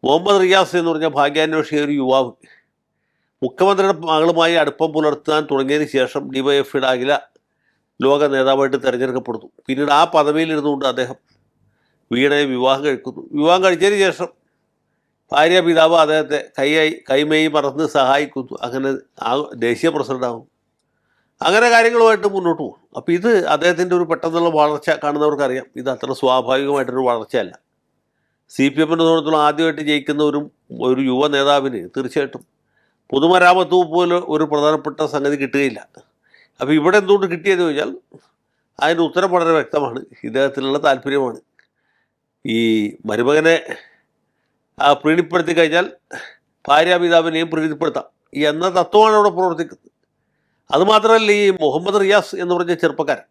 മുഹമ്മദ് റിയാസ് എന്ന് പറഞ്ഞ ഭാഗ്യാന്വേഷിയ ഒരു യുവാവ് മുഖ്യമന്ത്രിയുടെ മകളുമായി അടുപ്പം പുലർത്താൻ തുടങ്ങിയതിന് ശേഷം ഡിവൈഎഫ്ഐയുടെ അഖില ലോക നേതാവായിട്ട് തിരഞ്ഞെടുക്കപ്പെടുന്നു. പിന്നീട് ആ പദവിയിൽ ഇരുന്നുകൊണ്ട് അദ്ദേഹം വീണയെ വിവാഹം കഴിക്കുന്നു. വിവാഹം കഴിച്ചതിന് ശേഷം ഭാര്യ പിതാവ് അദ്ദേഹത്തെ കൈമേയി മറന്ന് സഹായിക്കുന്നു. അങ്ങനെ ആ ദേശീയ പ്രസിഡൻ്റാകും. അങ്ങനെ കാര്യങ്ങളുമായിട്ട് മുന്നോട്ട് പോകും. അപ്പോൾ ഇത് അദ്ദേഹത്തിൻ്റെ ഒരു പെട്ടെന്നുള്ള വളർച്ച കാണുന്നവർക്കറിയാം, ഇത് അത്ര സ്വാഭാവികമായിട്ടൊരു വളർച്ചയല്ല. CPM സംബന്ധിച്ചിടത്തോളം ആദ്യമായിട്ട് ജയിക്കുന്ന ഒരു യുവ നേതാവിന് തീർച്ചയായിട്ടും പൊതുമരാമത്ത് പോലെ ഒരു പ്രധാനപ്പെട്ട സംഗതി കിട്ടുകയില്ല. അപ്പോൾ ഇവിടെ എന്തുകൊണ്ട് കിട്ടിയെന്ന് ചോദിച്ചാൽ അതിൻ്റെ ഉത്തരം വളരെ വ്യക്തമാണ്. ഇദ്ദേഹത്തിനുള്ള താല്പര്യമാണ്. ഈ മരുമകനെ പ്രീതിപ്പെടുത്തി കഴിഞ്ഞാൽ ഭാര്യാപിതാവിനെയും പ്രീതിപ്പെടുത്താം എന്ന തത്വമാണ് അവിടെ പ്രവർത്തിക്കുന്നത്. അതുമാത്രമല്ല, ഈ മുഹമ്മദ് റിയാസ് എന്ന് പറഞ്ഞ ചെറുപ്പക്കാരൻ,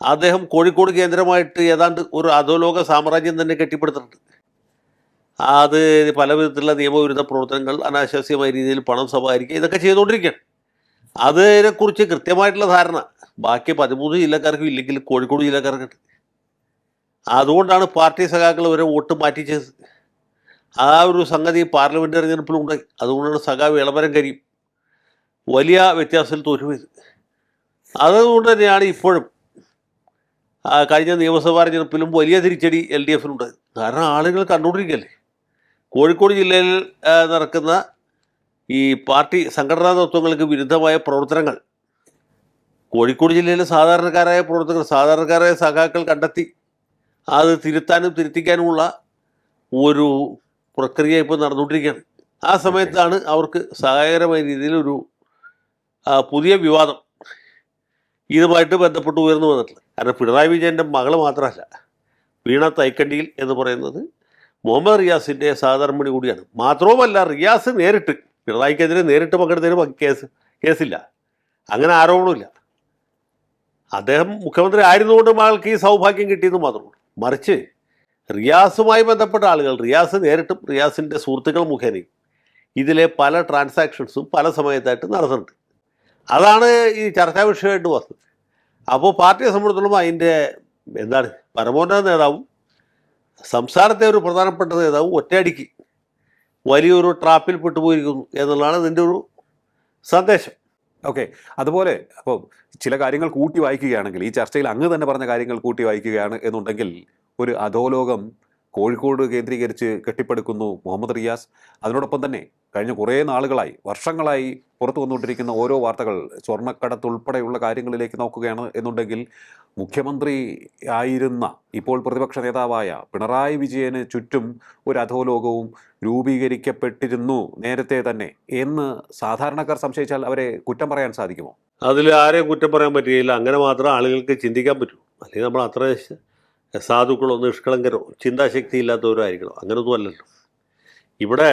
അദ്ദേഹം കോഴിക്കോട് കേന്ദ്രമായിട്ട് ഏതാണ്ട് ഒരു അധോലോക സാമ്രാജ്യം തന്നെ കെട്ടിപ്പടുത്തിട്ടുണ്ട്. അത് പല വിധത്തിലുള്ള നിയമവിരുദ്ധ പ്രവർത്തനങ്ങൾ, അനാശാസ്യമായ രീതിയിൽ പണം സമാഹരിക്കുക, ഇതൊക്കെ ചെയ്തുകൊണ്ടിരിക്കുകയാണ്. അതിനെക്കുറിച്ച് കൃത്യമായിട്ടുള്ള ധാരണ ബാക്കി 13 ജില്ലക്കാർക്കും ഇല്ലെങ്കിൽ കോഴിക്കോട് ജില്ലക്കാർക്കുണ്ട്. അതുകൊണ്ടാണ് പാർട്ടി സഖാക്കൾ വരെ വോട്ട് മാറ്റിച്ചത്. ആ ഒരു സംഗതി പാർലമെൻറ്റ് തെരഞ്ഞെടുപ്പിലുണ്ടായി. അതുകൊണ്ടാണ് സഖാവ് ഇളമരം കരീം വലിയ വ്യത്യാസത്തിൽ തോറ്റുപോയത്. അതുകൊണ്ട് തന്നെയാണ് ഇപ്പോഴും കഴിഞ്ഞ നിയമസഭാ തെരഞ്ഞെടുപ്പിലും വലിയ തിരിച്ചടി LDFനുണ്ടായത്. കാരണം ആളുകൾ കണ്ടുകൊണ്ടിരിക്കുകയല്ലേ കോഴിക്കോട് ജില്ലയിൽ നടക്കുന്ന ഈ പാർട്ടി സംഘടനാ തത്വങ്ങൾക്ക് വിരുദ്ധമായ പ്രവർത്തനങ്ങൾ. കോഴിക്കോട് ജില്ലയിലെ സാധാരണക്കാരായ പ്രവർത്തകർ, സാധാരണക്കാരായ സഖാക്കൾ കണ്ടെത്തി അത് തിരുത്താനും തിരുത്തിക്കാനുമുള്ള ഒരു പ്രക്രിയ ഇപ്പോൾ നടന്നുകൊണ്ടിരിക്കുകയാണ്. ആ സമയത്താണ് അവർക്ക് സഹായകരമായ രീതിയിലൊരു പുതിയ വിവാദം ഇതുമായിട്ട് ബന്ധപ്പെട്ട് ഉയർന്നു വന്നിട്ടുള്ളത്. കാരണം പിണറായി വിജയൻ്റെ മകൾ മാത്രമല്ല, വീണ തൈക്കണ്ടിയിൽ എന്ന് പറയുന്നത് മുഹമ്മദ് റിയാസിൻ്റെ സഹധർമ്മിണി കൂടിയാണ്. മാത്രവുമല്ല, റിയാസ് നേരിട്ട് പിണറായിക്കെതിരെ നേരിട്ട് പങ്കെടുത്തതിന് കേസില്ല, അങ്ങനെ ആരോപണമില്ല. അദ്ദേഹം മുഖ്യമന്ത്രി ആയിരുന്നുകൊണ്ട് മകൾക്ക് ഈ സൗഭാഗ്യം കിട്ടിയെന്ന് മാത്രമേ. മറിച്ച് റിയാസുമായി ബന്ധപ്പെട്ട ആളുകൾ, റിയാസ് നേരിട്ടും റിയാസിൻ്റെ സുഹൃത്തുക്കൾ മുഖേനയും ഇതിലെ പല ട്രാൻസാക്ഷൻസും പല സമയത്തായിട്ട് നടത്തുന്നുണ്ട്. അതാണ് ഈ ചർച്ചാ വിഷയമായിട്ട് വന്നത്. അപ്പോൾ പാർട്ടിയെ സംബന്ധിച്ചിടത്തോളം അതിൻ്റെ എന്താണ്, പരമോന്നത നേതാവും സംസ്ഥാനത്തെ ഒരു പ്രധാനപ്പെട്ട നേതാവും ഒറ്റയടിക്ക് വലിയൊരു ട്രാപ്പിൽ പെട്ടുപോയിരിക്കുന്നു എന്നുള്ളതാണ് ഇതിൻ്റെ ഒരു സന്ദേശം. ഓക്കെ, അതുപോലെ അപ്പോൾ ചില കാര്യങ്ങൾ കൂട്ടി വായിക്കുകയാണെങ്കിൽ, ഈ ചർച്ചയിൽ അങ്ങ് തന്നെ പറഞ്ഞ കാര്യങ്ങൾ കൂട്ടി വായിക്കുകയാണ് എന്നുണ്ടെങ്കിൽ, ഒരു അധോലോകം കോഴിക്കോട് കേന്ദ്രീകരിച്ച് കെട്ടിപ്പടുക്കുന്നു മുഹമ്മദ് റിയാസ്. അതിനോടൊപ്പം തന്നെ കഴിഞ്ഞ കുറേ നാളുകളായി, വർഷങ്ങളായി പുറത്തു വന്നുകൊണ്ടിരിക്കുന്ന ഓരോ വാർത്തകൾ സ്വർണ്ണക്കടത്ത് ഉൾപ്പെടെയുള്ള കാര്യങ്ങളിലേക്ക് നോക്കുകയാണ് എന്നുണ്ടെങ്കിൽ, മുഖ്യമന്ത്രി ആയിരുന്ന ഇപ്പോൾ പ്രതിപക്ഷ നേതാവായ പിണറായി വിജയന് ചുറ്റും ഒരു അധോലോകവും രൂപീകരിക്കപ്പെട്ടിരുന്നു നേരത്തെ തന്നെ എന്ന് സാധാരണക്കാർ സംശയിച്ചാൽ അവരെ കുറ്റം പറയാൻ സാധിക്കുമോ? അതിൽ ആരെയും കുറ്റം പറയാൻ പറ്റുകയില്ല. അങ്ങനെ മാത്രം ആളുകൾക്ക് ചിന്തിക്കാൻ പറ്റൂ. അല്ലെങ്കിൽ നമ്മൾ അത്ര സാധുക്കളോ നിഷ്കളങ്കരോ ചിന്താശക്തി ഇല്ലാത്തവരോ ആയിരിക്കണം. അങ്ങനെയൊന്നും അല്ലല്ലോ. ഇവിടെ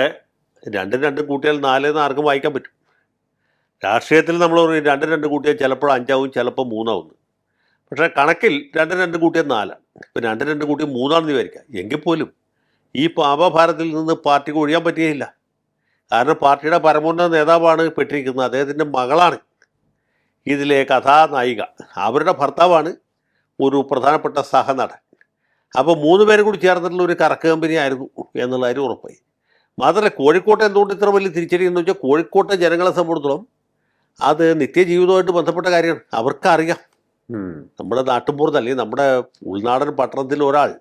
രണ്ടും കൂട്ടിയാൽ 4 എന്ന് ആർക്കും വായിക്കാൻ പറ്റും. രാഷ്ട്രീയത്തിൽ നമ്മൾ പറയും 2 കൂട്ടിയാൽ ചിലപ്പോൾ 5 ആവും, ചിലപ്പോൾ 3 ആവുന്നു. പക്ഷേ കണക്കിൽ 2 കൂട്ടിയാൽ 4. ഇപ്പം 2 കൂട്ടി 3 ആണെന്ന് വിചാരിക്കാം. എങ്കിൽ പോലും ഈ പാപഭാരത്തിൽ നിന്ന് പാർട്ടിക്ക് ഒഴിയാൻ പറ്റുകയില്ല. കാരണം പാർട്ടിയുടെ പരമോന്നത നേതാവാണ് പെട്ടിരിക്കുന്നത്. അദ്ദേഹത്തിൻ്റെ മകളാണ് ഇതിലെ കഥാനായിക. അവരുടെ ഭർത്താവാണ് ഒരു പ്രധാനപ്പെട്ട സഹനടൻ. അപ്പോൾ 3 പേരും കൂടി ചേർന്നിട്ടുള്ള ഒരു കറക്ക് കമ്പനി ആയിരുന്നു എന്നുള്ള കാര്യം ഉറപ്പായി. മാത്രമല്ല, കോഴിക്കോട്ടെ എന്തുകൊണ്ട് ഇത്ര വലിയ തിരിച്ചടി എന്ന് വെച്ചാൽ, കോഴിക്കോട്ടെ ജനങ്ങളെ സംബന്ധിച്ചിടത്തോളം അത് നിത്യജീവിതമായിട്ട് ബന്ധപ്പെട്ട കാര്യമാണ്. അവർക്കറിയാം. നമ്മുടെ നാട്ടിൻപുറത്ത് അല്ലെങ്കിൽ നമ്മുടെ ഉൾനാടൻ പട്ടണത്തിൽ ഒരാൾ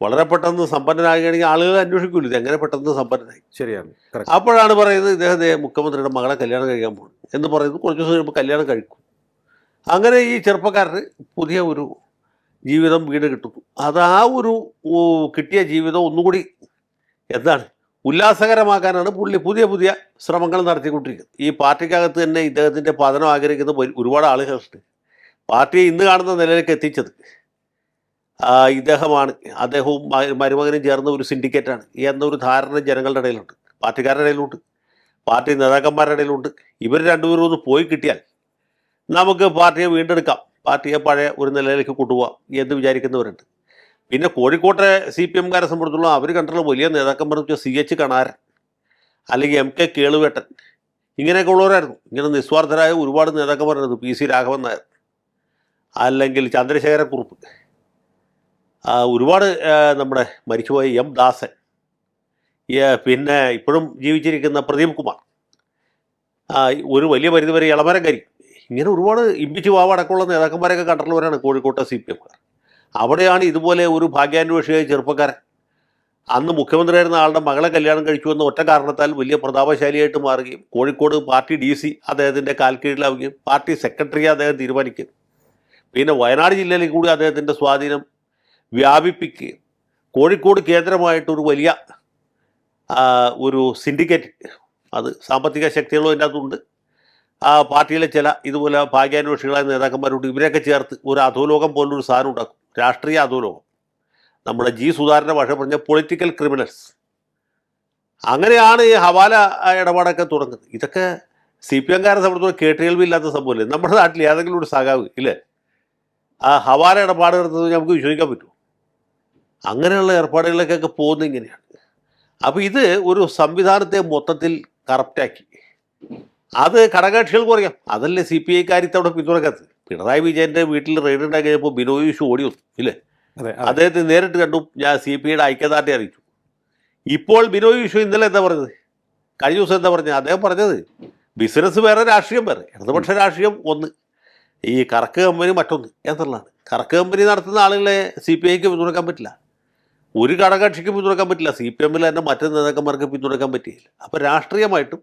വളരെ പെട്ടെന്ന് സമ്പന്നനാകുകയാണെങ്കിൽ ആളുകൾ അന്വേഷിക്കില്ല ഇത് എങ്ങനെ പെട്ടെന്ന് സമ്പന്നനായി. ശരിയാണ്. അപ്പോഴാണ് പറയുന്നത് ഇദ്ദേഹത്തെ മുഖ്യമന്ത്രിയുടെ മകളെ കല്യാണം കഴിക്കാൻ പോകും എന്ന് പറയുന്നത്. കുറച്ച് ദിവസം കഴിയുമ്പോൾ കല്യാണം കഴിക്കും. അങ്ങനെ ഈ ചെറുപ്പക്കാരന് പുതിയ ഒരു ജീവിതം വീട് കിട്ടുന്നു. അത് ആ ഒരു കിട്ടിയ ജീവിതം ഒന്നുകൂടി എന്താണ് ഉല്ലാസകരമാക്കാനാണ് പുള്ളി പുതിയ ശ്രമങ്ങൾ നടത്തിക്കൊണ്ടിരിക്കുന്നത്. ഈ പാർട്ടിക്കകത്ത് തന്നെ ഇദ്ദേഹത്തിൻ്റെ പതനം ആഗ്രഹിക്കുന്ന ഒരുപാട് ആളുകളുണ്ട്. പാർട്ടിയെ ഇന്ന് കാണുന്ന നിലയിലേക്ക് എത്തിച്ചത് ഇദ്ദേഹമാണ്. അദ്ദേഹവും മരുമകനും ചേർന്ന ഒരു സിൻഡിക്കേറ്റാണ് എന്നൊരു ധാരണ ജനങ്ങളുടെ ഇടയിലുണ്ട്, പാർട്ടിക്കാരുടെ ഇടയിലുണ്ട്, പാർട്ടി നേതാക്കന്മാരുടെ ഇടയിലുണ്ട്. ഇവർ രണ്ടുപേരും ഒന്ന് പോയി കിട്ടിയാൽ നമുക്ക് പാർട്ടിയെ വീണ്ടെടുക്കാം, പാർട്ടിയെ പഴയ ഒരു നിലയിലേക്ക് കൊണ്ടുപോകാം എന്ന് വിചാരിക്കുന്നവരുണ്ട്. പിന്നെ കോഴിക്കോട്ടെ CPMകാരെ സംബന്ധിച്ചുള്ള അവർ കണ്ടുള്ള വലിയ നേതാക്കന്മാർ വെച്ചാൽ CH കണാരൻ അല്ലെങ്കിൽ MK കേളുവേട്ടൻ, ഇങ്ങനെയൊക്കെ ഉള്ളവരായിരുന്നു. ഇങ്ങനെ നിസ്വാർത്ഥരായ ഒരുപാട് നേതാക്കന്മാരായിരുന്നു. PC രാഘവൻ നായർ അല്ലെങ്കിൽ ചന്ദ്രശേഖരക്കുറുപ്പ്, ഒരുപാട് നമ്മുടെ മരിച്ചുപോയ M ദാസൻ, പിന്നെ ഇപ്പോഴും ജീവിച്ചിരിക്കുന്ന പ്രദീപ് കുമാർ, ഒരു വലിയ പരിധിവരെ ഇളമരങ്കരി, ഇങ്ങനെ ഒരുപാട് ഇമ്പിച്ച് വാവടക്കമുള്ള നേതാക്കന്മാരൊക്കെ കണ്ടിട്ടുള്ളവരാണ് കോഴിക്കോട്ടെ CPM-കാർ. അവിടെയാണ് ഇതുപോലെ ഒരു ഭാഗ്യാന്വേഷിയായ ചെറുപ്പക്കാരൻ അന്ന് മുഖ്യമന്ത്രിയായിരുന്ന ആളുടെ മകളെ കല്യാണം കഴിച്ചു എന്ന ഒറ്റ കാരണത്താൽ വലിയ പ്രതാപശാലിയായിട്ട് മാറുകയും കോഴിക്കോട് പാർട്ടി DC അദ്ദേഹത്തിൻ്റെ കാൽക്കീഴിലാവുകയും പാർട്ടി സെക്രട്ടറിയെ അദ്ദേഹം തീരുമാനിക്കുകയും പിന്നെ വയനാട് ജില്ലയിൽ കൂടി അദ്ദേഹത്തിൻ്റെ സ്വാധീനം വ്യാപിപ്പിക്കുകയും കോഴിക്കോട് കേന്ദ്രമായിട്ടൊരു വലിയ ഒരു സിൻഡിക്കേറ്റ്, അത് സാമ്പത്തിക ശക്തികളും അതിൻ്റെ അകത്തുണ്ട്, പാർട്ടിയിലെ ചില ഇതുപോലെ ഭാഗ്യാന്വേഷികളായ നേതാക്കന്മാരുണ്ട്, ഇവരെയൊക്കെ ചേർത്ത് ഒരു അധോലോകം പോലൊരു സാധനം ഉണ്ടാക്കും, രാഷ്ട്രീയ അധോലോകം. നമ്മുടെ സുധാകരൻ്റെ ഭാഷ പറഞ്ഞ പൊളിറ്റിക്കൽ ക്രിമിനൽസ്. അങ്ങനെയാണ് ഈ ഹവാല ഇടപാടൊക്കെ തുടങ്ങുന്നത്. ഇതൊക്കെ CPM-കാരെ സംബന്ധിച്ചോളം കേട്ടുകേൾവില്ലാത്ത സംഭവമില്ലേ? നമ്മുടെ നാട്ടിൽ ഏതെങ്കിലും ഒരു സഖാവ് ഇല്ലേ ആ ഹവാല ഇടപാട് നടത്തുന്നത് നമുക്ക് വിശ്വസിക്കാൻ പറ്റുമോ? അങ്ങനെയുള്ള ഏർപ്പാടുകളിലേക്കൊക്കെ പോകുന്നത് ഇങ്ങനെയാണ്. അപ്പോൾ ഇത് ഒരു സംവിധാനത്തെ മൊത്തത്തിൽ കറപ്റ്റാക്കി. അത് ഘടകകക്ഷികൾക്ക് പറയാം, അതല്ലേ CPI-കാർ ഇത്തവണ പിന്തുണക്കാത്തത്. പിണറായി വിജയൻ്റെ വീട്ടിൽ റെയ്ഡ് ഉണ്ടാക്കി കഴിഞ്ഞപ്പോൾ ബിനോയ് വിശ്വം ഓടി വന്നു ഇല്ലേ? അദ്ദേഹത്തെ നേരിട്ട് കണ്ടു, ഞാൻ CPI-യുടെ ഐക്യദാർഢ്യം അറിയിച്ചു. ഇപ്പോൾ ബിനോയ് വിശ്വം ഇന്നലെ എന്താ പറഞ്ഞത്, കഴിഞ്ഞ ദിവസം എന്താ പറഞ്ഞത്? അദ്ദേഹം പറഞ്ഞത് ബിസിനസ് വേറെ, രാഷ്ട്രീയം വേറെ. ഇടതുപക്ഷ രാഷ്ട്രീയം ഒന്ന്, ഈ കറക്ക് കമ്പനി മറ്റൊന്ന് എന്നുള്ളതാണ്. കറക്ക് കമ്പനി നടത്തുന്ന ആളുകളെ CPI-ക്ക് പിന്തുണക്കാൻ പറ്റില്ല, ഒരു ഘടകകക്ഷിക്ക് പിന്തുണക്കാൻ പറ്റില്ല, CPM-ൽ തന്നെ മറ്റു നേതാക്കന്മാർക്ക് പിന്തുണക്കാൻ പറ്റിയില്ല. അപ്പോൾ രാഷ്ട്രീയമായിട്ടും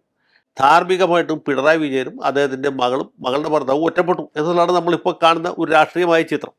ധാർമ്മികമായിട്ടും പിണറായി വിജയനും അദ്ദേഹത്തിൻ്റെ മകളും മകളുടെ ഭർത്താവും ഒറ്റപ്പെട്ടു എന്നുള്ളതാണ് നമ്മളിപ്പോൾ കാണുന്ന ഒരു രാഷ്ട്രീയമായ ചിത്രം.